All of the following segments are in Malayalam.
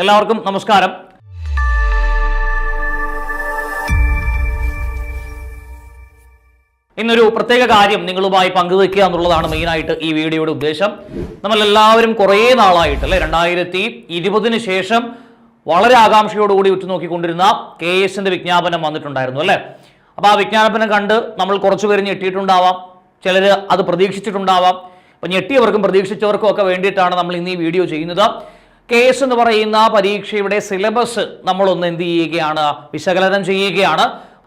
എല്ലാവർക്കും നമസ്കാരം. ഇന്നൊരു പ്രത്യേക കാര്യം നിങ്ങളുമായി പങ്കുവെക്കുക എന്നുള്ളതാണ് മെയിനായിട്ട് ഈ വീഡിയോയുടെ ഉദ്ദേശം. നമ്മളെല്ലാവരും കുറേ നാളായിട്ട് അല്ലെ 2020 ശേഷം വളരെ ആകാംക്ഷയോടുകൂടി ഉറ്റുനോക്കിക്കൊണ്ടിരുന്ന KS വിജ്ഞാപനം വന്നിട്ടുണ്ടായിരുന്നു അല്ലേ. അപ്പോൾ ആ വിജ്ഞാപനം കണ്ട് നമ്മൾ കുറച്ചുപേര് ഞെട്ടിയിട്ടുണ്ടാവാം, ചിലർ അത് പ്രതീക്ഷിച്ചിട്ടുണ്ടാവാം. അപ്പം ഞെട്ടിയവർക്കും പ്രതീക്ഷിച്ചവർക്കും ഒക്കെ വേണ്ടിയിട്ടാണ് നമ്മൾ ഇന്ന് ഈ വീഡിയോ ചെയ്യുന്നത്. KS എന്ന് പറയുന്ന പരീക്ഷയുടെ സിലബസ് നമ്മളൊന്ന് എന്ത് ചെയ്യുകയാണ്, വിശകലനം ചെയ്യുകയാണ്.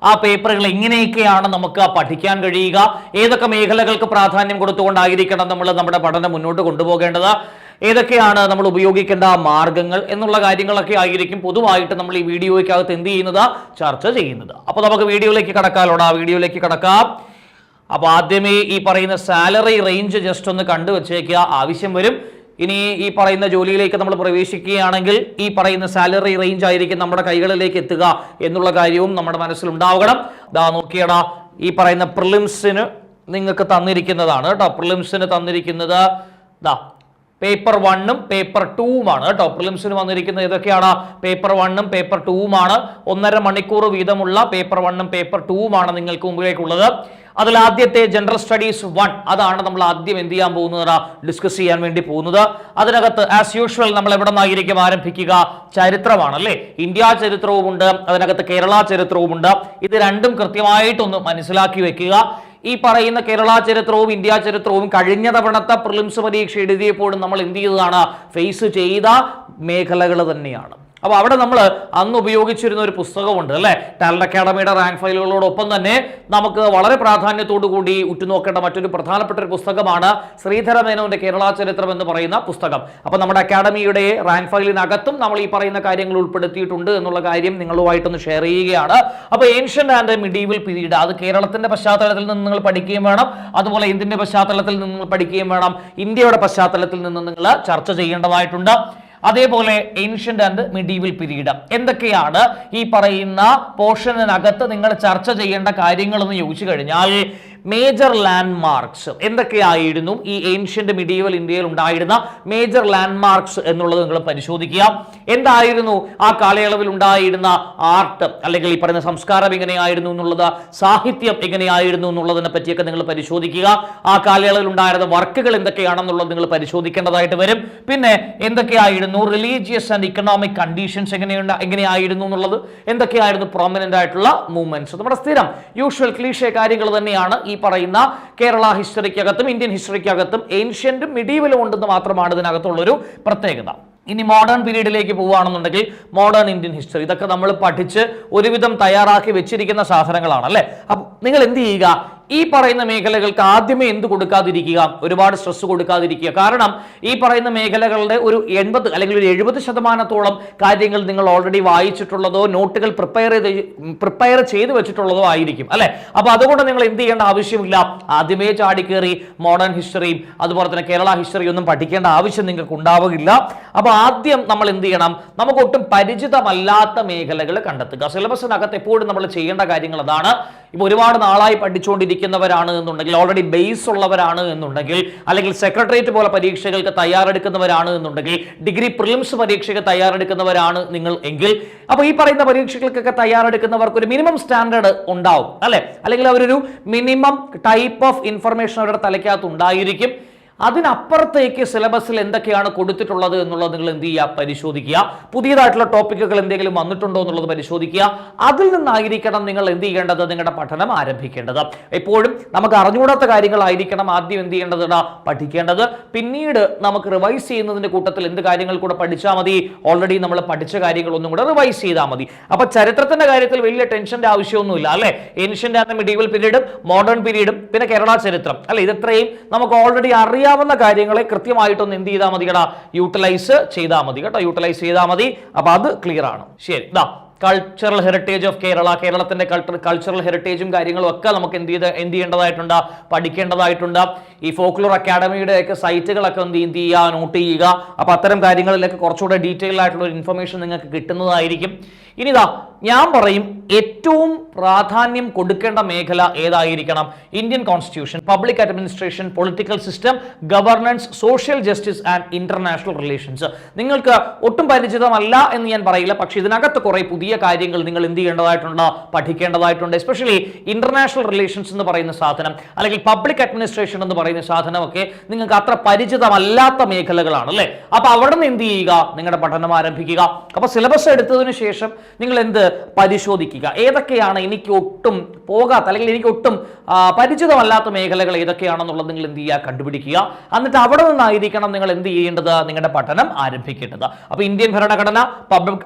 ആ പേപ്പറുകൾ എങ്ങനെയൊക്കെയാണ് നമുക്ക് പഠിക്കാൻ കഴിയുക, ഏതൊക്കെ മേഖലകൾക്ക് പ്രാധാന്യം കൊടുത്തുകൊണ്ടായിരിക്കണം നമ്മൾ നമ്മുടെ പഠനം മുന്നോട്ട് കൊണ്ടുപോകേണ്ടത്, ഏതൊക്കെയാണ് നമ്മൾ ഉപയോഗിക്കേണ്ട മാർഗങ്ങൾ എന്നുള്ള കാര്യങ്ങളൊക്കെ ആയിരിക്കും പൊതുവായിട്ട് നമ്മൾ ഈ വീഡിയോയ്ക്കകത്ത് എന്ത് ചെയ്യുന്നത്, ചർച്ച ചെയ്യുന്നത്. അപ്പോൾ നമുക്ക് വീഡിയോയിലേക്ക് കടക്കാം. അപ്പോൾ ആദ്യമേ ഈ പറയുന്ന സാലറി റേഞ്ച് ജസ്റ്റ് ഒന്ന് കണ്ടുവച്ചേക്കുക, ആവശ്യം വരും. ഇനി ഈ പറയുന്ന ജോലിയിലേക്ക് നമ്മൾ പ്രവേശിക്കുകയാണെങ്കിൽ ഈ പറയുന്ന സാലറി റേഞ്ച് ആയിരിക്കും നമ്മുടെ കൈകളിലേക്ക് എത്തുക എന്നുള്ള കാര്യവും നമ്മുടെ മനസ്സിലുണ്ടാവണം. ദാ നോക്കിയടാ, ഈ പറയുന്ന പ്രിലിംസിന് നിങ്ങൾക്ക് തന്നിരിക്കുന്നതാണ് കേട്ടോ. പ്രിലിംസിന് തന്നിരിക്കുന്നത് ദാ പേപ്പർ 1ഉം പേപ്പർ 2ഉമാണ് കേട്ടോ. പ്രിലിംസിന് വന്നിരിക്കുന്നത് ഏതൊക്കെയാണ്? Paper 1ഉം paper 2ഉമാണ്. 1.5 മണിക്കൂർ വീതമുള്ള പേപ്പർ 1ഉം പേപ്പർ 2ഉമാണ് നിങ്ങൾക്ക് മുമ്പിലേക്കുള്ളത്. അതിൽ ആദ്യത്തെ ജനറൽ സ്റ്റഡീസ് 1 അതാണ് നമ്മൾ ആദ്യം എന്ത് ചെയ്യാൻ പോകുന്നത്, ഡിസ്കസ് ചെയ്യാൻ വേണ്ടി പോകുന്നത്. അതിനകത്ത് ആസ് യൂഷ്വൽ നമ്മൾ എവിടെ നിന്നായിരിക്കും ആരംഭിക്കുക? ചരിത്രമാണ് അല്ലേ. ഇന്ത്യ ചരിത്രവുമുണ്ട്, അതിനകത്ത് കേരള ചരിത്രവുമുണ്ട്. ഇത് രണ്ടും കൃത്യമായിട്ടൊന്ന് മനസ്സിലാക്കി വെക്കുക. ഈ പറയുന്ന കേരള ചരിത്രവും ഇന്ത്യ ചരിത്രവും കഴിഞ്ഞ തവണത്തെ പ്രിലിംസ് പരീക്ഷ എഴുതിയപ്പോഴും നമ്മൾ എന്ത് ചെയ്തതാണ്, ഫേസ് ചെയ്ത മേഖലകൾ തന്നെയാണ്. അപ്പോൾ അവിടെ നമ്മൾ അന്ന് ഉപയോഗിച്ചിരുന്ന ഒരു പുസ്തകമുണ്ട് അല്ലേ, ടാലന്റ് അക്കാഡമിയുടെ റാങ്ക് ഫയലുകളോടൊപ്പം തന്നെ നമുക്ക് വളരെ പ്രാധാന്യത്തോടു കൂടി ഉറ്റുനോക്കേണ്ട മറ്റൊരു പ്രധാനപ്പെട്ട ഒരു പുസ്തകമാണ് ശ്രീധര മേനോന്റെ കേരള ചരിത്രം എന്ന് പറയുന്ന പുസ്തകം. അപ്പോൾ നമ്മുടെ അക്കാഡമിയുടെ റാങ്ക് ഫയലിനകത്തും നമ്മൾ ഈ പറയുന്ന കാര്യങ്ങൾ ഉൾപ്പെടുത്തിയിട്ടുണ്ട് എന്നുള്ള കാര്യം നിങ്ങളുമായിട്ടൊന്ന് ഷെയർ ചെയ്യുകയാണ്. അപ്പോൾ ഏൻഷ്യന്റ് ആൻഡ് മിഡീവൽ പീരീഡ് അത് കേരളത്തിന്റെ പശ്ചാത്തലത്തിൽ നിന്ന് നിങ്ങൾ പഠിക്കുകയും വേണം, അതുപോലെ ഇന്ത്യന്റെ പശ്ചാത്തലത്തിൽ നിന്ന് നിങ്ങൾ പഠിക്കുകയും വേണം, ഇന്ത്യയുടെ പശ്ചാത്തലത്തിൽ നിന്ന് നിങ്ങൾ ചർച്ച ചെയ്യേണ്ടതായിട്ടുണ്ട്. അതേപോലെ ഏൻഷ്യന്റ് ആൻഡ് മിഡീവൽ പീരീഡ് എന്തൊക്കെയാണ് ഈ പറയുന്ന പോർഷനകത്ത് നിങ്ങൾ ചർച്ച ചെയ്യേണ്ട കാര്യങ്ങളെന്ന് ചോദിച്ചു കഴിഞ്ഞാൽ മേജർ ലാൻഡ് മാർക്സ് എന്തൊക്കെയായിരുന്നു, ഈ ഏൻഷ്യന്റ് മിഡീവൽ ഇന്ത്യയിൽ ഉണ്ടായിരുന്ന മേജർ ലാൻഡ് മാർക്സ് എന്നുള്ളത് നിങ്ങൾ പരിശോധിക്കുക. എന്തായിരുന്നു ആ കാലയളവിൽ ഉണ്ടായിരുന്ന ആർട്ട് അല്ലെങ്കിൽ ഈ പറയുന്ന സംസ്കാരം എങ്ങനെയായിരുന്നു എന്നുള്ളത്, സാഹിത്യം എങ്ങനെയായിരുന്നു എന്നുള്ളതിനെ പറ്റിയൊക്കെ നിങ്ങൾ പരിശോധിക്കുക. ആ കാലയളവിൽ ഉണ്ടായിരുന്ന വർക്കുകൾ എന്തൊക്കെയാണെന്നുള്ളത് നിങ്ങൾ പരിശോധിക്കേണ്ടതായിട്ട് വരും. പിന്നെ എന്തൊക്കെയായിരുന്നു റിലീജിയസ് ആൻഡ് ഇക്കണോമിക് കണ്ടീഷൻസ് എങ്ങനെയായിരുന്നു എന്നുള്ളത്, എന്തൊക്കെയായിരുന്നു പ്രോമിനന്റ് ആയിട്ടുള്ള മൂവ്മെന്റ്സ്. നമ്മുടെ സ്ഥിരം യൂഷ്വൽ ക്ലീഷേ കാര്യങ്ങൾ തന്നെയാണ് ഈ പറയുന്ന കേരള ഹിസ്റ്ററിക്കകത്തും ഇന്ത്യൻ ഹിസ്റ്ററിക്കകത്തും ഏൻഷ്യന്റും മിഡീവലും ഉണ്ടെന്ന് മാത്രമാണ് ഇതിനകത്തുള്ളൊരു പ്രത്യേകത. ഇനി മോഡേൺ പീരീഡിലേക്ക് പോവുകയാണെന്നുണ്ടെങ്കിൽ മോഡേൺ ഇന്ത്യൻ ഹിസ്റ്ററി, ഇതൊക്കെ നമ്മൾ പഠിച്ച് ഒരുവിധം തയ്യാറാക്കി വെച്ചിരിക്കുന്ന സാധനങ്ങളാണ് അല്ലേ. അപ്പം നിങ്ങൾ എന്ത് ചെയ്യുക, ഈ പറയുന്ന മേഖലകൾക്ക് ആദ്യമേ എന്ത് കൊടുക്കാതിരിക്കുക, ഒരുപാട് സ്ട്രെസ് കൊടുക്കാതിരിക്കുക. കാരണം ഈ പറയുന്ന മേഖലകളുടെ ഒരു 80 അല്ലെങ്കിൽ ഒരു 70% കാര്യങ്ങൾ നിങ്ങൾ ഓൾറെഡി വായിച്ചിട്ടുള്ളതോ നോട്ടുകൾ പ്രിപ്പയർ ചെയ്ത് വെച്ചിട്ടുള്ളതോ ആയിരിക്കും അല്ലെ. അപ്പൊ അതുകൊണ്ട് നിങ്ങൾ എന്ത് ചെയ്യേണ്ട ആവശ്യമില്ല, ആദ്യമേ ചാടിക്കേറി മോഡേൺ ഹിസ്റ്ററിയും അതുപോലെ തന്നെ കേരള ഹിസ്റ്ററിയും ഒന്നും പഠിക്കേണ്ട ആവശ്യം നിങ്ങൾക്ക് ഉണ്ടാവുകയില്ല. അപ്പൊ ആദ്യം നമ്മൾ എന്ത് ചെയ്യണം, നമുക്ക് ഒട്ടും പരിചിതമല്ലാത്ത മേഖലകൾ കണ്ടെത്തുക. സിലബസിനകത്ത് എപ്പോഴും നമ്മൾ ചെയ്യേണ്ട കാര്യങ്ങൾ അതാണ്. ഇപ്പൊ ഒരുപാട് നാളായി പഠിച്ചുകൊണ്ടിരിക്കുന്നവരാണ് എന്നുണ്ടെങ്കിൽ, ഓൾറെഡി ബേസ് ഉള്ളവരാണ് എന്നുണ്ടെങ്കിൽ, അല്ലെങ്കിൽ സെക്രട്ടേറിയറ്റ് പോലെ പരീക്ഷകൾക്ക് തയ്യാറെടുക്കുന്നവരാണ് എന്നുണ്ടെങ്കിൽ, ഡിഗ്രി പ്രിലിംസ് പരീക്ഷയ്ക്ക് തയ്യാറെടുക്കുന്നവരാണ് നിങ്ങൾ എങ്കിൽ, അപ്പോൾ ഈ പറയുന്ന പരീക്ഷകൾക്കൊക്കെ തയ്യാറെടുക്കുന്നവർക്ക് ഒരു മിനിമം സ്റ്റാൻഡേർഡ് ഉണ്ടാവും അല്ലെ, അല്ലെങ്കിൽ അവരൊരു മിനിമം ടൈപ്പ് ഓഫ് ഇൻഫർമേഷൻ അവരുടെ തലയ്ക്കകത്ത് ഉണ്ടായിരിക്കും. അതിനപ്പുറത്തേക്ക് സിലബസിൽ എന്തൊക്കെയാണ് കൊടുത്തിട്ടുള്ളത് എന്നുള്ളത് നിങ്ങൾ എന്ത് ചെയ്യുക, പരിശോധിക്കുക. പുതിയതായിട്ടുള്ള ടോപ്പിക്കുകൾ എന്തെങ്കിലും വന്നിട്ടുണ്ടോ എന്നുള്ളത് പരിശോധിക്കുക. അതിൽ നിന്നായിരിക്കണം നിങ്ങൾ എന്ത് ചെയ്യേണ്ടത്, നിങ്ങളുടെ പഠനം ആരംഭിക്കേണ്ടത്. എപ്പോഴും നമുക്ക് അറിഞ്ഞുകൂടാത്ത കാര്യങ്ങളായിരിക്കണം ആദ്യം എന്ത് ചെയ്യേണ്ടത്, പഠിക്കേണ്ടത്. പിന്നീട് നമുക്ക് റിവൈസ് ചെയ്യുന്നതിന്റെ കൂട്ടത്തിൽ എന്ത് കാര്യങ്ങൾ കൂടെ പഠിച്ചാൽ മതി, ഓൾറെഡി നമ്മൾ പഠിച്ച കാര്യങ്ങളൊന്നും കൂടെ റിവൈസ് ചെയ്താൽ മതി. അപ്പൊ ചരിത്രത്തിന്റെ കാര്യത്തിൽ വലിയ ടെൻഷന്റെ ആവശ്യമൊന്നുമില്ല അല്ലെ. ഏൻഷ്യന്റ് ആൻഡ് മിഡീവൽ പീരീഡും മോഡേൺ പീരീഡും പിന്നെ കേരള ചരിത്രം അല്ലെ, ഇത്രയും നമുക്ക് ഓൾറെഡി അറിയാവുന്ന കാര്യങ്ങളെ കൃത്യമായിട്ടൊന്ന് എന്ത് ചെയ്താൽ മതി, യൂട്ടിലൈസ് ചെയ്താൽ മതി കേട്ടോ, യൂട്ടിലൈസ് ചെയ്താൽ മതി. അപ്പൊ അത് ക്ലിയർ ആണ്. ശരി, കൾച്ചറൽ ഹെറിറ്റേജ് ഓഫ് കേരള, കേരളത്തിന്റെ കൾച്ചറൽ ഹെറിറ്റേജും കാര്യങ്ങളും ഒക്കെ നമുക്ക് എന്ത് ചെയ്യേണ്ടതായിട്ടുണ്ട്, പഠിക്കേണ്ടതായിട്ടുണ്ട്. ഈ ഫോക്ലോർ അക്കാഡമിയുടെ ഒക്കെ സൈറ്റുകളൊക്കെ എന്ത് ചെയ്യുക, നോട്ട് ചെയ്യുക. അപ്പൊ അത്തരം കാര്യങ്ങളിലൊക്കെ കുറച്ചുകൂടെ ഡീറ്റെയിൽ ആയിട്ടുള്ള ഒരു ഇൻഫർമേഷൻ നിങ്ങൾക്ക് കിട്ടുന്നതായിരിക്കും. ഇനിതാ ഞാൻ പറയും ഏറ്റവും പ്രാധാന്യം കൊടുക്കേണ്ട മേഖല ഏതായിരിക്കണം? Indian constitution, public administration, political system, governance, social justice and international relations. നിങ്ങൾക്ക് ഒട്ടും പരിചിതമല്ല എന്ന് ഞാൻ പറയില്ല, പക്ഷെ ഇതിനകത്ത് കുറെ പുതിയ കാര്യങ്ങൾ നിങ്ങൾ എന്ത് ചെയ്യേണ്ടതായിട്ടുണ്ട്, പഠിക്കേണ്ടതായിട്ടുണ്ട്. എസ്പെഷ്യലി ഇന്റർനാഷണൽ റിലേഷൻസ് എന്ന് പറയുന്ന സാധനം അല്ലെങ്കിൽ പബ്ലിക് അഡ്മിനിസ്ട്രേഷൻ എന്ന് പറയുന്ന സാധനമൊക്കെ നിങ്ങൾക്ക് അത്ര പരിചിതമല്ലാത്ത മേഖലകളാണ് അല്ലേ. അപ്പൊ അവിടെ നിന്ന് എന്ത് ചെയ്യുക, നിങ്ങളുടെ പഠനം ആരംഭിക്കുക. അപ്പൊ സിലബസ് എടുത്തതിന് ശേഷം നിങ്ങൾ എന്ത് പരിശോധിക്കുക, ഏതൊക്കെയാണ് എനിക്ക് ഒട്ടും പോകാത്ത അല്ലെങ്കിൽ എനിക്ക് ഒട്ടും പരിചിതമല്ലാത്ത മേഖലകൾ ഏതൊക്കെയാണെന്നുള്ളത് നിങ്ങൾ എന്ത് ചെയ്യുക, കണ്ടുപിടിക്കുക. എന്നിട്ട് അവിടെ നിന്നായിരിക്കണം നിങ്ങൾ എന്ത് ചെയ്യേണ്ടത്, നിങ്ങളുടെ പഠനം ആരംഭിക്കേണ്ടത്. അപ്പൊ ഇന്ത്യൻ ഭരണഘടന,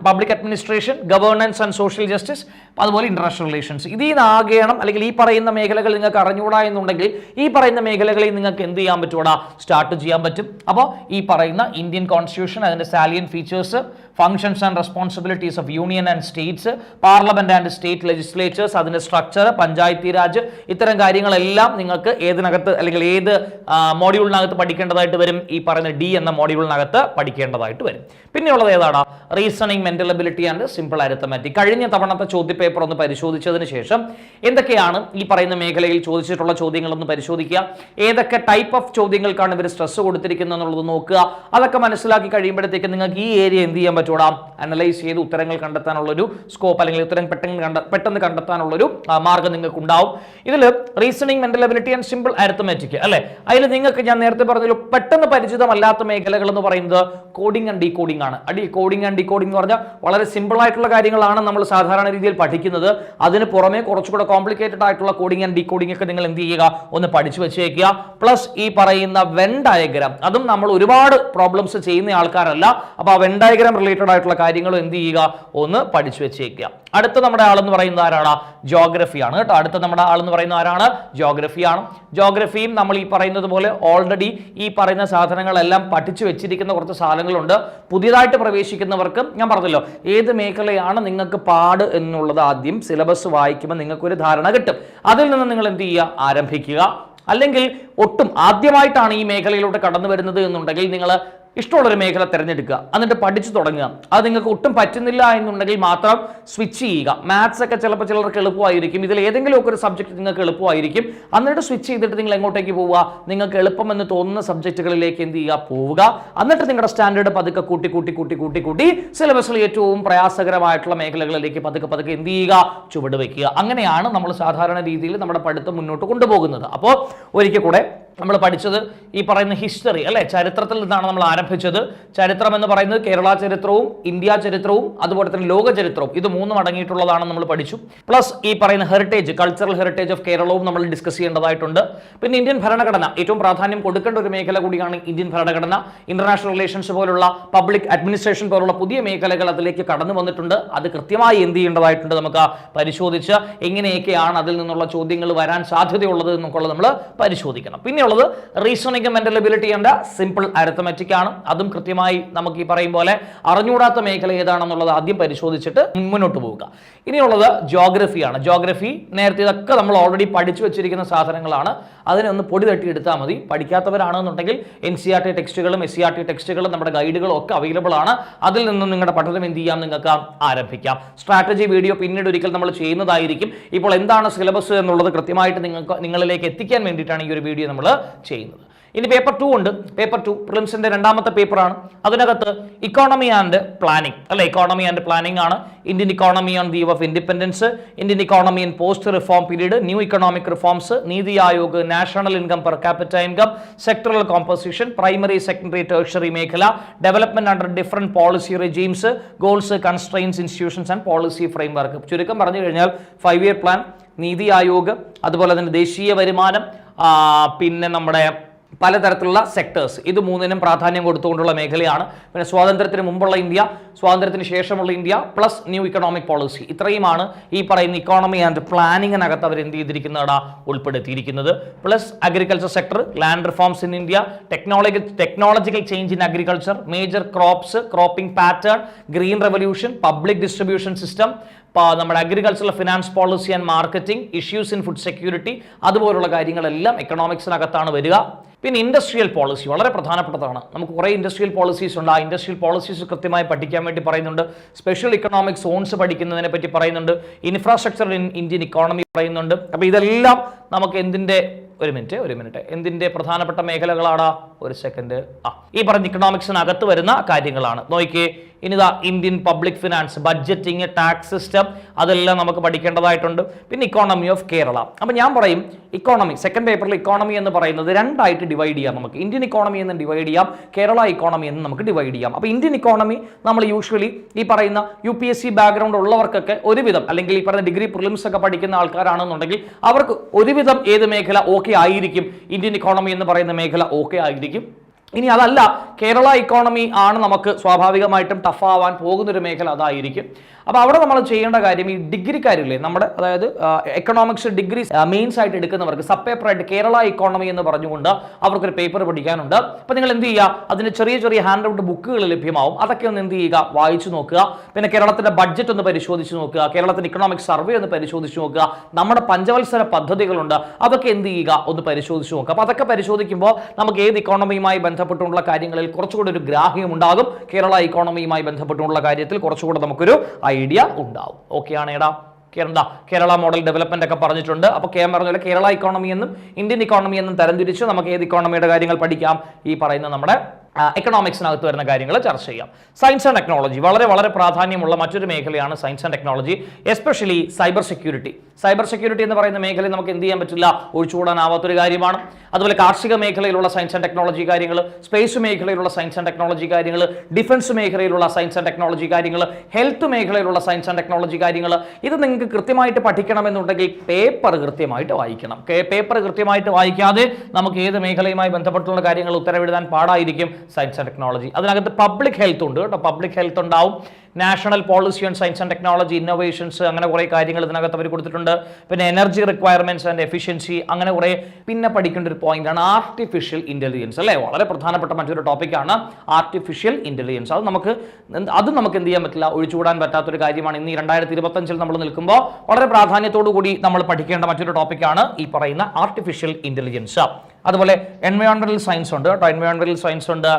public administration, governance and social justice, അതുപോലെ ഇന്റർനാഷണൽ റിലേഷൻസ്, ഇതിനാകണം അല്ലെങ്കിൽ ഈ പറയുന്ന മേഖലകൾ നിങ്ങൾക്ക് അറിഞ്ഞുകൂടാ എന്നുണ്ടെങ്കിൽ ഈ പറയുന്ന മേഖലകളിൽ നിങ്ങൾക്ക് എന്ത് ചെയ്യാൻ പറ്റൂടാ, സ്റ്റാർട്ട് ചെയ്യാൻ പറ്റും. അപ്പോൾ ഈ പറയുന്ന ഇന്ത്യൻ കോൺസ്റ്റിറ്റ്യൂഷൻ, അതിന്റെ salient features, functions and responsibilities of union and States, parliament and state legislature's, അതിന്റെ സ്ട്രക്ചർ, പഞ്ചായത്തി രാജ്, ഇത്തരം കാര്യങ്ങളെല്ലാം നിങ്ങൾക്ക് ഏതിനകത്ത് അല്ലെങ്കിൽ ഏത് മോഡ്യൂളിനകത്ത് പഠിക്കേണ്ടതായിട്ട് വരും, ഈ പറയുന്ന ഡി എന്ന മോഡ്യൂളിനകത്ത് പഠിക്കേണ്ടതായിട്ട് വരും. പിന്നെയുള്ളത് ഏതാണ്, reasoning, mental ability and simple arithmetic. കഴിഞ്ഞ തവണത്തെ ചോദ്യപേപ്പർ ഒന്ന് പരിശോധിച്ചതിന് ശേഷം എന്തൊക്കെയാണ് ഈ പറയുന്ന മേഖലയിൽ ചോദിച്ചിട്ടുള്ള ചോദ്യങ്ങളൊന്ന് പരിശോധിക്കുക, ഏതൊക്കെ ടൈപ്പ് ഓഫ് ചോദ്യങ്ങൾക്കാണ് ഇവർ സ്ട്രെസ് കൊടുത്തിരിക്കുന്നത് എന്നുള്ളത് നോക്കുക. അതൊക്കെ മനസ്സിലാക്കി കഴിയുമ്പോഴത്തേക്ക് നിങ്ങൾക്ക് ഈ ഏരിയ എന്ത് ചെയ്യാൻ പറ്റൂടാ, അനലൈസ് ചെയ്ത് ഉത്തരങ്ങൾ കണ്ടെത്താനുള്ളൊരു സ്കോപ്പ് അല്ലെങ്കിൽ ഉത്തരം പെട്ടെന്ന് കണ്ടെത്താനുള്ളൊരു മാർഗ്ഗം നിങ്ങൾക്ക് ഉണ്ടാവും. ഇതിൽ reasoning, mental ability and simple arithmetic അല്ലെ, അതിൽ നിങ്ങൾക്ക് ഞാൻ നേരത്തെ പറഞ്ഞല്ലോ പെട്ടെന്ന് പരിചിതമല്ലാത്ത മേഖലകൾ എന്ന് പറയുന്നത് കോഡിംഗ് ആൻഡ് ഡീകോഡിംഗ് ആണ്. കോഡിംഗ് ആൻഡ് ഡീകോഡിംഗ് എന്ന് പറഞ്ഞാൽ വളരെ സിമ്പിൾ ആയിട്ടുള്ള കാര്യങ്ങളാണ് നമ്മൾ സാധാരണ രീതിയിൽ പഠിക്കുന്നത്. അതിന് പുറമെ കുറച്ചുകൂടെ കോംപ്ലിക്കേറ്റഡ് ആയിട്ടുള്ള കോഡിംഗ് ആൻഡ് ഡീകോഡിംഗ് ഒക്കെ നിങ്ങൾ എന്ത് ചെയ്യുക, ഒന്ന് പഠിച്ചു വെച്ചേക്കുക. പ്ലസ് ഈ പറയുന്ന വെൻ ഡയഗ്രാം, അതും നമ്മൾ ഒരുപാട് പ്രോബ്ലംസ് ചെയ്യുന്ന ആൾക്കാരല്ല, അപ്പൊ ആ വെൻ ഡയഗ്രാം റിലേറ്റഡ് ആയിട്ടുള്ള കാര്യങ്ങളും എന്ത് ചെയ്യുക, ഒന്ന് പഠിച്ചു വെച്ചേക്കുക. അടുത്ത നമ്മുടെ ആളെന്ന് പറയുന്നത് ആരാണ്, ജോഗ്രഫിയാണ് കേട്ടോ. അടുത്ത നമ്മുടെ ആളെന്ന് പറയുന്ന ആരാണ്, ജോഗ്രഫിയാണ്. ജോഗ്രഫിയും നമ്മൾ ഈ പറയുന്നത് പോലെ ഓൾറെഡി ഈ പറയുന്ന സാധനങ്ങളെല്ലാം പഠിച്ചു വെച്ചിരിക്കുന്ന കുറച്ച് സാധനങ്ങളുണ്ട്. പുതിയതായിട്ട് പ്രവേശിക്കുന്നവർക്ക് ഞാൻ പറഞ്ഞല്ലോ ഏത് മേഖലയാണ് നിങ്ങൾക്ക് പാട് എന്നുള്ളത് ആദ്യം സിലബസ് വായിക്കുമ്പോൾ നിങ്ങൾക്കൊരു ധാരണ കിട്ടും. അതിൽ നിന്ന് നിങ്ങൾ എന്ത് ചെയ്യുക, ആരംഭിക്കുക. അല്ലെങ്കിൽ ഒട്ടും ആദ്യമായിട്ടാണ് ഈ മേഖലയിലൂടെ കടന്നു വരുന്നത് എന്നുണ്ടെങ്കിൽ നിങ്ങൾ ഇഷ്ടമുള്ളൊരു മേഖല തിരഞ്ഞെടുക്കുക, എന്നിട്ട് പഠിച്ചു തുടങ്ങുക. അത് നിങ്ങൾക്ക് ഒട്ടും പറ്റുന്നില്ല എന്നുണ്ടെങ്കിൽ മാത്രം സ്വിച്ച് ചെയ്യുക. മാത്സ് ഒക്കെ ചിലപ്പോൾ ചിലർക്ക് എളുപ്പമായിരിക്കും, ഇതിൽ ഏതെങ്കിലുമൊക്കെ ഒരു സബ്ജക്ട് നിങ്ങൾക്ക് എളുപ്പമായിരിക്കും. എന്നിട്ട് സ്വിച്ച് ചെയ്തിട്ട് നിങ്ങൾ എങ്ങോട്ടേക്ക് പോവുക, നിങ്ങൾക്ക് എളുപ്പമെന്ന് തോന്നുന്ന സബ്ജക്റ്റുകളിലേക്ക് എന്ത് ചെയ്യുക, പോവുക. എന്നിട്ട് നിങ്ങളുടെ സ്റ്റാൻഡേർഡ് പതുക്കെ കൂട്ടി സിലബസിൽ ഏറ്റവും പ്രയാസകരമായിട്ടുള്ള മേഖലകളിലേക്ക് പതുക്കെ എന്ത് ചെയ്യുക, ചുവട് വയ്ക്കുക. അങ്ങനെയാണ് നമ്മൾ സാധാരണ രീതിയിൽ നമ്മുടെ പഠിത്തം മുന്നോട്ട് കൊണ്ടുപോകുന്നത്. അപ്പോൾ ഒരിക്കൽ കൂടെ നമ്മൾ പഠിച്ചത് ഈ പറയുന്ന ഹിസ്റ്ററി അല്ലെ, ചരിത്രത്തിൽ നിന്നാണ് നമ്മൾ ആരംഭിച്ചത്. ചരിത്രം എന്ന് പറയുന്നത് കേരള ചരിത്രവും ഇന്ത്യ ചരിത്രവും അതുപോലെ തന്നെ ലോക ചരിത്രവും, ഇത് മൂന്നും അടങ്ങിയിട്ടുള്ളതാണ് നമ്മൾ പഠിച്ചു. പ്ലസ് ഈ പറയുന്ന ഹെറിറ്റേജ്, കൾച്ചറൽ ഹെറിറ്റേജ് ഓഫ് കേരളവും നമ്മൾ ഡിസ്കസ് ചെയ്യേണ്ടതായിട്ടുണ്ട്. പിന്നെ ഇന്ത്യൻ ഭരണഘടന, ഏറ്റവും പ്രാധാന്യം കൊടുക്കേണ്ട ഒരു മേഖല കൂടിയാണ് ഇന്ത്യൻ ഭരണഘടന. ഇന്റർനാഷണൽ റിലേഷൻസ് പോലുള്ള, പബ്ലിക് അഡ്മിനിസ്ട്രേഷൻ പോലുള്ള പുതിയ മേഖലകൾ അതിലേക്ക് കടന്നു വന്നിട്ടുണ്ട്. അത് കൃത്യമായി എന്ത് ചെയ്യേണ്ടതായിട്ടുണ്ട്, നമുക്ക് പരിശോധിച്ച് എങ്ങനെയൊക്കെയാണ് അതിൽ നിന്നുള്ള ചോദ്യങ്ങൾ വരാൻ സാധ്യതയുള്ളത് എന്നൊക്കെയുള്ളത് നമ്മൾ പരിശോധിക്കണം. പിന്നെ reasoning, mental ability and simple arithmetic ആണ്. അതും കൃത്യമായി നമുക്ക് ഈ പറയും പോലെ അറിഞ്ഞൂടാത്ത മേഖല ഏതാണെന്നുള്ളത് ആദ്യം പരിശോധിച്ചിട്ട് മുന്നോട്ട് പോവുക. ഇനിയുള്ളത് ജോഗ്രഫിയാണ്. ജോഗ്രഫി നേരത്തെ ഇതൊക്കെ നമ്മൾ ഓൾറെഡി പഠിച്ചു വെച്ചിരിക്കുന്ന സാധനങ്ങളാണ്. അതിനെ ഒന്ന് പൊടി തട്ടി എടുത്താൽ മതി. പഠിക്കാത്തവരാണെന്നുണ്ടെങ്കിൽ NCERT ടെക്സ്റ്റുകളും SCERT ടെക്സ്റ്റുകളും നമ്മുടെ ഗൈഡുകളും ഒക്കെ അവൈലബിൾ ആണ്. അതിൽ നിന്നും നിങ്ങളുടെ പഠനം എന്ത് ചെയ്യാം, നിങ്ങൾക്ക് ആരംഭിക്കാം. സ്ട്രാറ്റജി വീഡിയോ പിന്നീട് ഒരിക്കൽ നമ്മൾ ചെയ്യുന്നതായിരിക്കും. ഇപ്പോൾ എന്താണ് സിലബസ് എന്നുള്ളത് കൃത്യമായിട്ട് നിങ്ങളിലേക്ക് എത്തിക്കാൻ വേണ്ടിയിട്ടാണ് ഈ ഒരു വീഡിയോ നമ്മൾ ചെയ്യുന്നത്. ഇനി പേപ്പർ 2 ഉണ്ട്. പേപ്പർ 2 പ്രിലിംസിന്റെ രണ്ടാമത്തെ പേപ്പറാണ്. അതിനകത്ത് ഇക്കോണമി ആൻഡ് പ്ലാനിംഗ് അല്ലെ, ഇക്കോണമി ആൻഡ് പ്ലാനിംഗ് ആണ്. Indian economy on the eve of independence, Indian economy in post reform period, new economic reforms, NITI Aayog, national income per capita income, sectoral composition, primary secondary tertiary മേഖല, development under different policy regimes, goals, constraints, institutions and policy framework. ചുരുക്കം പറഞ്ഞു കഴിഞ്ഞാൽ 5 ഇയർ പ്ലാൻ, നീതി ആയോഗ്, അതുപോലെ തന്നെ ദേശീയ വരുമാനം, പിന്നെ നമ്മുടെ പലതരത്തിലുള്ള സെക്ടേഴ്സ്, ഇത് മൂന്നിനും പ്രാധാന്യം കൊടുത്തുകൊണ്ടുള്ള മേഖലയാണ്. പിന്നെ സ്വാതന്ത്ര്യത്തിന് മുമ്പുള്ള ഇന്ത്യ, സ്വാതന്ത്ര്യത്തിന് ശേഷമുള്ള India, plus new economic policy, ഇത്രയുമാണ് ഈ പറയുന്ന ഇക്കോണമി ആൻഡ് പ്ലാനിങ്ങിനകത്ത് അവർ എന്ത് ചെയ്തിരിക്കുന്നതാണ്, ഉൾപ്പെടുത്തിയിരിക്കുന്നത്. Plus agriculture sector, land reforms in India, technological change in agriculture, major crops, cropping pattern, green revolution, public distribution system, നമ്മുടെ agricultural finance policy and marketing, issues in food security, അതുപോലുള്ള കാര്യങ്ങളെല്ലാം എക്കണോമിക്സിനകത്താണ് വരിക. പിന്നെ ഇൻഡസ്ട്രിയൽ പോളിസി വളരെ പ്രധാനപ്പെട്ടതാണ്. നമുക്ക് കുറേ ഇൻഡസ്ട്രിയൽ പോളിസീസ് ഉണ്ട്. ആ ഇൻഡസ്ട്രിയൽ പോളിസീസ് കൃത്യമായി പഠിക്കാൻ വേണ്ടി പറയുന്നുണ്ട്, സ്പെഷ്യൽ ഇക്കണോമിക് സോൺസ് പഠിക്കുന്നതിനെ പറ്റി പറയുന്നുണ്ട്, ഇൻഫ്രാസ്ട്രക്ചർ ഇൻ ഇന്ത്യൻ ഇക്കോണമി പറയുന്നുണ്ട്. അപ്പോൾ ഇതെല്ലാം നമുക്ക് ഒരു മിനിറ്റ് എന്തിന്റെ പ്രധാനപ്പെട്ട മേഖലകളാണ്? ഒരു സെക്കൻഡ്. ഈ പറഞ്ഞ ഇക്കണോമിക്സിനകത്ത് വരുന്ന കാര്യങ്ങളാണ്. നോക്കിയേ, ഇനിതാ Indian public finance, budgeting, tax system, അതെല്ലാം നമുക്ക് പഠിക്കേണ്ടതായിട്ടുണ്ട്. പിന്നെ ഇക്കോണമി ഓഫ് കേരള. അപ്പം ഞാൻ പറയും ഇക്കോണമി, സെക്കൻഡ് പേപ്പറിൽ ഇക്കോണമി എന്ന് പറയുന്നത് രണ്ടായിട്ട് ഡിവൈഡ് ചെയ്യാം. നമുക്ക് ഇന്ത്യൻ ഇക്കോണമി എന്ന് ഡിവൈഡ് ചെയ്യാം, കേരള ഇക്കോണമി എന്ന് നമുക്ക് ഡിവൈഡ് ചെയ്യാം. അപ്പോൾ ഇന്ത്യൻ ഇക്കോണമി നമ്മൾ യൂഷ്വലി ഈ പറയുന്ന UPSC ബാക്ക്ഗ്രൗണ്ട് ഉള്ളവർക്കൊക്കെ ഒരുവിധം, അല്ലെങ്കിൽ ഈ പറയുന്ന ഡിഗ്രി പ്രിലിംസ് ഒക്കെ പഠിക്കുന്ന ആൾക്കാരാണെന്നുണ്ടെങ്കിൽ അവർക്ക് ഒരുവിധം ഏത് മേഖല ഓക്കെ ആയിരിക്കും? ഇന്ത്യൻ ഇക്കോണമി എന്ന് പറയുന്ന മേഖല ഓക്കെ ആയിരിക്കും. ഇനി അതല്ല, കേരള ഇക്കോണമി ആണ് നമുക്ക് സ്വാഭാവികമായിട്ടും ടഫ് ആവാൻ പോകുന്നൊരു മേഖല, അതായിരിക്കും. അപ്പോൾ അവിടെ നമ്മൾ ചെയ്യേണ്ട കാര്യം, ഈ ഡിഗ്രിക്കാരില്ലേ നമ്മുടെ, അതായത് എക്കണോമിക്സ് ഡിഗ്രി മെയിൻസ് ആയിട്ട് എടുക്കുന്നവർക്ക് സബ് പേപ്പറായിട്ട് കേരള ഇക്കോണമി എന്ന് പറഞ്ഞുകൊണ്ട് അവർക്കൊരു പേപ്പർ പഠിക്കാനുണ്ട്. അപ്പോൾ നിങ്ങൾ എന്ത് ചെയ്യുക, അതിന് ചെറിയ ചെറിയ ഹാൻഡ് ഔട്ട് ബുക്കുകൾ ലഭ്യമാവും, അതൊക്കെ ഒന്ന് എന്ത് ചെയ്യുക, വായിച്ചു നോക്കുക. പിന്നെ കേരളത്തിന്റെ ബഡ്ജറ്റ് ഒന്ന് പരിശോധിച്ച് നോക്കുക, കേരളത്തിന്റെ ഇക്കണോമിക് സർവേ ഒന്ന് പരിശോധിച്ച് നോക്കുക, നമ്മുടെ പഞ്ചവത്സര പദ്ധതികളുണ്ട്, അതൊക്കെ എന്ത് ചെയ്യുക, ഒന്ന് പരിശോധിച്ച് നോക്കുക. അപ്പോൾ അതൊക്കെ പരിശോധിക്കുമ്പോൾ നമുക്ക് ഏത് ഇക്കോണമിയുമായി ബന്ധപ്പെട്ടുള്ള കാര്യങ്ങളിൽ കുറച്ചുകൂടി ഒരു ഗ്രാഹ്യം ഉണ്ടാകും, കേരള ഇക്കോണമിയുമായി ബന്ധപ്പെട്ടുള്ള കാര്യത്തിൽ കുറച്ചുകൂടെ നമുക്കൊരു ഐഡിയ ഉണ്ടാവും. ഓക്കെ ആണ് എടാ? കേരള മോഡൽ ഡെവലപ്മെന്റ് ഒക്കെ പറഞ്ഞിട്ടുണ്ട്. അപ്പോൾ പറഞ്ഞ കേരള ഇക്കോണമി എന്നും ഇന്ത്യൻ ഇക്കോണമി എന്നും തരംതിരിച്ച് നമുക്ക് ഏത് ഇക്കോണമിയുടെ കാര്യങ്ങൾ പഠിക്കാം? ഈ പറയുന്ന നമ്മുടെ എക്കണോമിക്സിനകത്ത് വരുന്ന കാര്യങ്ങൾ ചർച്ച ചെയ്യാം. സയൻസ് ആൻഡ് ടെക്നോളജി വളരെ വളരെ പ്രാധാന്യമുള്ള മറ്റൊരു മേഖലയാണ് science and technology, especially cyber security. Cyber security എന്ന് പറയുന്ന മേഖലയിൽ നമുക്ക് എന്ത് ചെയ്യാൻ പറ്റില്ല, ഒഴിച്ചുകൂടാനാവാത്തൊരു കാര്യമാണ്. അതുപോലെ കാർഷിക മേഖലയിലുള്ള സയൻസ് ആൻഡ് ടെക്നോളജി കാര്യങ്ങൾ, സ്പേസ് മേഖലയിലുള്ള സയൻസ് ആൻഡ് ടെക്നോളജി കാര്യങ്ങൾ, ഡിഫൻസ് മേഖലയിലുള്ള സയൻസ് ആൻഡ് ടെക്നോളജി കാര്യങ്ങൾ, ഹെൽത്ത് മേഖലയിലുള്ള സയൻസ് ആൻഡ് ടെക്നോളജി കാര്യങ്ങൾ, ഇത് നിങ്ങൾക്ക് കൃത്യമായിട്ട് പഠിക്കണമെന്നുണ്ടെങ്കിൽ പേപ്പർ കൃത്യമായിട്ട് വായിക്കണം. പേപ്പർ കൃത്യമായിട്ട് വായിക്കാതെ നമുക്ക് ഏത് മേഖലയുമായി ബന്ധപ്പെട്ടുള്ള കാര്യങ്ങൾ ഉത്തരവിടാൻ പാടായിരിക്കും. സയൻസ് ആൻഡ് ടെക്നോളജി, അതിനകത്ത് പബ്ലിക് ഹെൽത്ത് ഉണ്ട് കേട്ടോ, പബ്ലിക് ഹെൽത്ത് ഉണ്ടാവും, national policy on science and technology, innovations, അങ്ങനെ കുറേ കാര്യങ്ങൾ ഇതിനകത്ത് അവർ കൊടുത്തിട്ടുണ്ട്. പിന്നെ എനർജി റിക്വയർമെന്റ്സ് ആൻഡ് എഫിഷ്യൻസി, അങ്ങനെ കുറേ. പിന്നെ പഠിക്കേണ്ട ഒരു പോയിന്റ് ആണ് ആർട്ടിഫിഷ്യൽ ഇന്റലിജൻസ്, അല്ലേ? വളരെ പ്രധാനപ്പെട്ട മറ്റൊരു ടോപ്പിക്കാണ് ആർട്ടിഫിഷ്യൽ ഇന്റലിജൻസ്. അത് നമുക്ക് എന്ത് ചെയ്യാൻ പറ്റില്ല, ഒഴിച്ചുകൂടാൻ പറ്റാത്തൊരു കാര്യമാണ്. ഇന്ന് 2025 നമ്മൾ നിൽക്കുമ്പോൾ വളരെ പ്രാധാന്യത്തോടു കൂടി നമ്മൾ പഠിക്കേണ്ട മറ്റൊരു ടോപ്പിക്കാണ് ഈ പറയുന്ന ആർട്ടിഫിഷ്യൽ ഇന്റലിജൻസ്. അതുപോലെ എൻവയോൺമെന്റൽ സയൻസ് ഉണ്ട് കേട്ടോ, എൻവയോൺമെന്റൽ സയൻസ് ഉണ്ട്.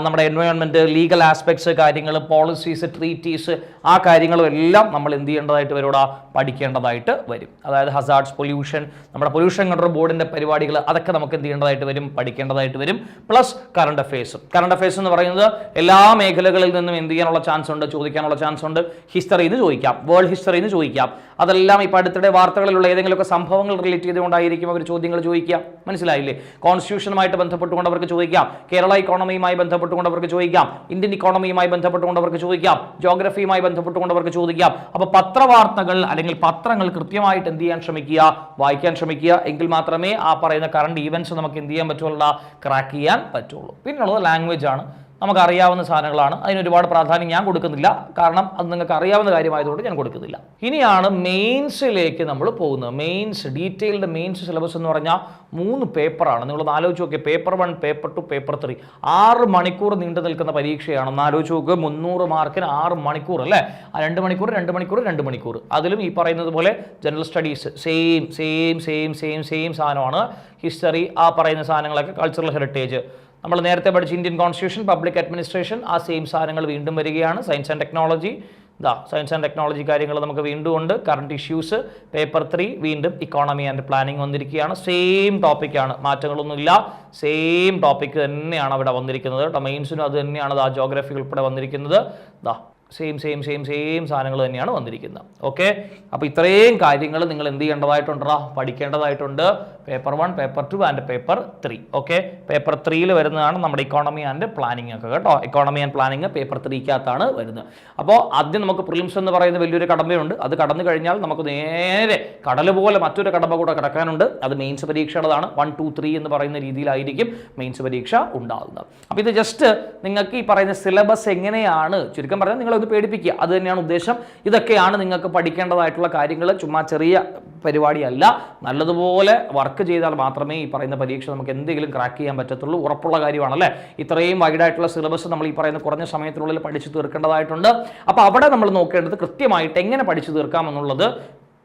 നമ്മുടെ എൻവയോൺമെന്റ്, ലീഗൽ ആസ്പെക്ട്സ്, കാര്യങ്ങൾ, പോളിസീസ്, ട്രീറ്റീസ്, ആ കാര്യങ്ങളും എല്ലാം നമ്മൾ എന്ത് ചെയ്യേണ്ടതായിട്ട് വരും, പഠിക്കേണ്ടതായിട്ട് വരും. അതായത് ഹസാർഡ്സ്, പൊല്യൂഷൻ, നമ്മുടെ പൊല്യൂഷൻ കൺട്രോൾ ബോർഡിന്റെ പരിപാടികൾ, അതൊക്കെ നമുക്ക് എന്ത് ചെയ്യേണ്ടതായിട്ട് വരും, പഠിക്കേണ്ടതായിട്ട് വരും. Plus current affairs. Current affairs എന്ന് പറയുന്നത് എല്ലാ മേഖലകളിൽ നിന്നും എന്ത് ചെയ്യാനുള്ള ചാൻസ് ഉണ്ട്, ചോദിക്കാനുള്ള ചാൻസ് ഉണ്ട്. ഹിസ്റ്ററിന്ന് ചോദിക്കാം, വേൾഡ് ഹിസ്റ്ററിന്ന് ചോദിക്കാം. അതെല്ലാം ഇപ്പോൾ അടുത്തിടെ വാർത്തകളിലുള്ള ഏതെങ്കിലുമൊക്കെ സംഭവങ്ങൾ റിലേറ്റ് ചെയ്തുകൊണ്ടായിരിക്കും അവർ ചോദ്യങ്ങൾ ചോദിക്കുക. മനസ്സിലായില്ലേ? കോൺസ്റ്റിറ്റ്യൂഷനുമായിട്ട് ബന്ധപ്പെട്ടുകൊണ്ട് അവർക്ക് ചോദിക്കാം, കേരള ഇക്കോണമിയുമായി ബന്ധപ്പെട്ടുകൊണ്ട് അവർക്ക് ചോദിക്കാം, ഇന്ത്യൻ ഇക്കോണമിയുമായി ബന്ധപ്പെട്ടുകൊണ്ട് അവർക്ക് ചോദിക്കാം, ജോഗ്രഫിയുമായി ബന്ധപ്പെട്ടുകൊണ്ട് അവർക്ക് ചോദിക്കാം. അപ്പോൾ പത്രവാർത്തകൾ അല്ലെങ്കിൽ പത്രങ്ങൾ കൃത്യമായിട്ട് എന്ത് ചെയ്യാൻ ശ്രമിക്കുക, വായിക്കാൻ ശ്രമിക്കുക. എങ്കിൽ മാത്രമേ ആ പറയുന്ന കറണ്ട് ഈവൻസ് നമുക്ക് എന്ത് ചെയ്യാൻ പറ്റുള്ളൂ, ക്രാക്ക് ചെയ്യാൻ പറ്റുള്ളൂ. പിന്നുള്ളത് ലാംഗ്വേജ് ആണ്. നമുക്ക് അറിയാവുന്ന സാധനങ്ങളാണ്, അതിന് ഒരുപാട് പ്രാധാന്യം ഞാൻ കൊടുക്കുന്നില്ല, കാരണം അത് നിങ്ങൾക്ക് അറിയാവുന്ന കാര്യമായതുകൊണ്ട് ഞാൻ കൊടുക്കുന്നില്ല. ഇനിയാണ് മെയിൻസിലേക്ക് നമ്മൾ പോകുന്നത്. മെയിൻസ്, ഡീറ്റെയിൽഡ് മെയിൻസ് സിലബസ് എന്ന് പറഞ്ഞാൽ 3 പേപ്പറാണ്. നിങ്ങളൊന്ന് ആലോചിച്ച് നോക്കിയാൽ, പേപ്പർ 1, പേപ്പർ 2, പേപ്പർ 3, 6 മണിക്കൂർ നീണ്ടു നിൽക്കുന്ന പരീക്ഷയാണ്. ഒന്ന് ആലോചിച്ച് നോക്കുക, 300 മാർക്കിന് 6 മണിക്കൂർ, അല്ലേ? 2 മണിക്കൂർ 2 മണിക്കൂർ 2 മണിക്കൂർ. അതിലും ഈ പറയുന്നത് പോലെ ജനറൽ സ്റ്റഡീസ് സെയിം സാധനമാണ്. ഹിസ്റ്ററി, ആ പറയുന്ന സാധനങ്ങളൊക്കെ, കൾച്ചറൽ ഹെറിറ്റേജ്, നമ്മൾ നേരത്തെ പഠിച്ച ഇന്ത്യൻ കോൺസ്റ്റിറ്റ്യൂഷൻ, പബ്ലിക് അഡ്മിനിസ്ട്രേഷൻ, ആ സെയിം സാധനങ്ങൾ വീണ്ടും വരികയാണ്. Science and technology, science and technology കാര്യങ്ങൾ നമുക്ക് വീണ്ടും ഉണ്ട്. കറണ്ട് ഇഷ്യൂസ്, പേപ്പർ 3, വീണ്ടും ഇക്കോണമി ആൻഡ് പ്ലാനിങ് വന്നിരിക്കുകയാണ്. സെയിം ടോപ്പിക്കാണ്, മാറ്റങ്ങളൊന്നുമില്ല, സെയിം ടോപ്പിക്ക് തന്നെയാണ് അവിടെ വന്നിരിക്കുന്നത് കേട്ടോ. മെയിൻസിനും അത് തന്നെയാണ്, ജോഗ്രഫി ഉൾപ്പെടെ വന്നിരിക്കുന്നത്. സെയിം സാധനങ്ങൾ തന്നെയാണ് വന്നിരിക്കുന്നത്. ഓക്കെ, അപ്പോൾ ഇത്രയും കാര്യങ്ങൾ നിങ്ങൾ എന്ത് ചെയ്യേണ്ടതായിട്ടുണ്ടോ, പഠിക്കേണ്ടതായിട്ടുണ്ട്. Paper 1, paper 2 and paper 3. Okay, paper 3ൽ വരുന്നതാണ് നമ്മുടെ ഇക്കോണമി ആൻഡ് പ്ലാനിങ് ഒക്കെ കേട്ടോ. ഇക്കോണമി ആൻഡ് പ്ലാനിങ് പേപ്പർ 3-ക്കകത്താണ് വരുന്നത്. അപ്പോൾ ആദ്യം നമുക്ക് പ്രിലിംസ് എന്ന് പറയുന്ന വലിയൊരു കടമ്പയുണ്ട്. അത് കടന്നു കഴിഞ്ഞാൽ നമുക്ക് നേരെ കടൽ പോലെ മറ്റൊരു കടമ്പ കൂടെ കിടക്കാനുണ്ട്. അത് മെയിൻസ് പരീക്ഷയുടേതാണ്. 1, 2, 3 എന്ന് പറയുന്ന രീതിയിലായിരിക്കും മെയിൻസ് പരീക്ഷ ഉണ്ടാകുന്നത്. അപ്പോൾ ഇത് ജസ്റ്റ് നിങ്ങൾക്ക് ഈ പറയുന്ന സിലബസ് എങ്ങനെയാണ്, ചുരുക്കം പറഞ്ഞാൽ നിങ്ങളൊന്ന് പേടിപ്പിക്കുക, അത് തന്നെയാണ് ഉദ്ദേശം. ഇതൊക്കെയാണ് നിങ്ങൾക്ക് പഠിക്കേണ്ടതായിട്ടുള്ള കാര്യങ്ങൾ. ചുമ്മാ ചെറിയ പരിപാടിയല്ല, നല്ലതുപോലെ വർക്ക് ചെയ്താൽ മാത്രമേ ഈ പറയുന്ന പരീക്ഷ നമുക്ക് എന്തെങ്കിലും ക്രാക്ക് ചെയ്യാൻ പറ്റത്തുള്ളൂ. ഉറപ്പുള്ള കാര്യമാണല്ലേ? ഇത്രയും വൈഡായിട്ടുള്ള സിലബസ് നമ്മൾ ഈ പറയുന്ന കുറഞ്ഞ സമയത്തിനുള്ളിൽ പഠിച്ചു തീർക്കേണ്ടതായിട്ടുണ്ട്. അപ്പോൾ അവിടെ നമ്മൾ നോക്കേണ്ടത് കൃത്യമായിട്ട് എങ്ങനെ പഠിച്ചു തീർക്കാം എന്നുള്ളത്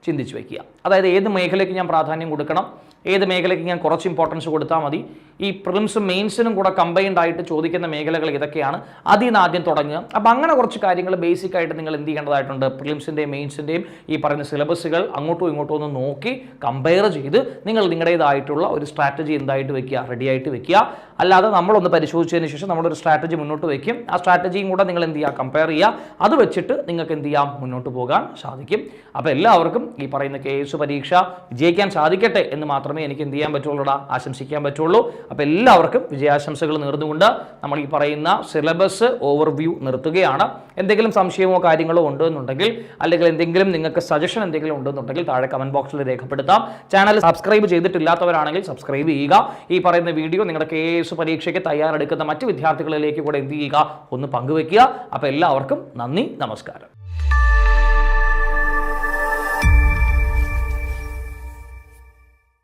ചിന്തിച്ച് വയ്ക്കുക. അതായത് ഏത് മേഖലയ്ക്ക് ഞാൻ പ്രാധാന്യം കൊടുക്കണം, ഏത് മേഖലയ്ക്ക് ഞാൻ കുറച്ച് ഇമ്പോർട്ടൻസ് കൊടുത്താൽ മതി, ഈ പ്രിലിംസും മെയിൻസിനും കൂടെ കമ്പൈൻഡ് ആയിട്ട് ചോദിക്കുന്ന മേഖലകൾ ഇതൊക്കെയാണ്, അതിൽ നിന്ന് ആദ്യം തുടങ്ങുക. അപ്പോൾ അങ്ങനെ കുറച്ച് കാര്യങ്ങൾ ബേസിക് ആയിട്ട് നിങ്ങൾ എന്ത് ചെയ്യേണ്ടതായിട്ടുണ്ട്, പ്രിലിംസിൻ്റെയും മെയിൻസിൻ്റെയും ഈ പറയുന്ന സിലബസുകൾ അങ്ങോട്ടും ഇങ്ങോട്ടും ഒന്ന് നോക്കി കമ്പയർ ചെയ്ത് നിങ്ങൾ നിങ്ങളുടേതായിട്ടുള്ള ഒരു സ്ട്രാറ്റജി എന്തായിട്ട് വെക്കുക, റെഡി ആയിട്ട് വെക്കുക. അല്ലാതെ നമ്മളൊന്ന് പരിശോധിച്ചതിന് ശേഷം നമ്മളൊരു സ്ട്രാറ്റജി മുന്നോട്ട് വയ്ക്കും, ആ സ്ട്രാറ്റജിയും കൂടെ നിങ്ങൾ എന്ത് ചെയ്യുക, കമ്പയർ ചെയ്യുക. അത് വെച്ചിട്ട് നിങ്ങൾക്ക് എന്ത് ചെയ്യാം, മുന്നോട്ട് പോകാൻ സാധിക്കും. അപ്പോൾ എല്ലാവർക്കും ഈ പറയുന്ന KS പരീക്ഷ വിജയിക്കാൻ സാധിക്കട്ടെ എന്ന് മാത്രമേ എനിക്ക് എന്ത് ചെയ്യാൻ പറ്റുള്ളൂ, ആശംസിക്കാൻ പറ്റുള്ളൂ. അപ്പോൾ എല്ലാവർക്കും വിജയാശംസകൾ നേർന്നുകൊണ്ട് നമ്മൾ ഈ പറയുന്ന സിലബസ് ഓവർവ്യൂ നിർത്തുകയാണ്. എന്തെങ്കിലും സംശയമോ കാര്യങ്ങളോ ഉണ്ടെന്നുണ്ടെങ്കിൽ, അല്ലെങ്കിൽ എന്തെങ്കിലും നിങ്ങൾക്ക് സജഷൻ എന്തെങ്കിലും ഉണ്ടെന്നുണ്ടെങ്കിൽ താഴെ കമന്റ് ബോക്സിൽ രേഖപ്പെടുത്താം. ചാനൽ സബ്സ്ക്രൈബ് ചെയ്തിട്ടില്ലാത്തവരാണെങ്കിൽ സബ്സ്ക്രൈബ് ചെയ്യുക. ഈ പറയുന്ന വീഡിയോ നിങ്ങളുടെ KS പരീക്ഷയ്ക്ക് തയ്യാറെടുക്കുന്ന മറ്റ് വിദ്യാർത്ഥികളിലേക്ക് കൂടെ എന്ത് ചെയ്യുക, ഒന്ന് പങ്കുവെക്കുക. അപ്പോൾ എല്ലാവർക്കും നന്ദി, നമസ്കാരം.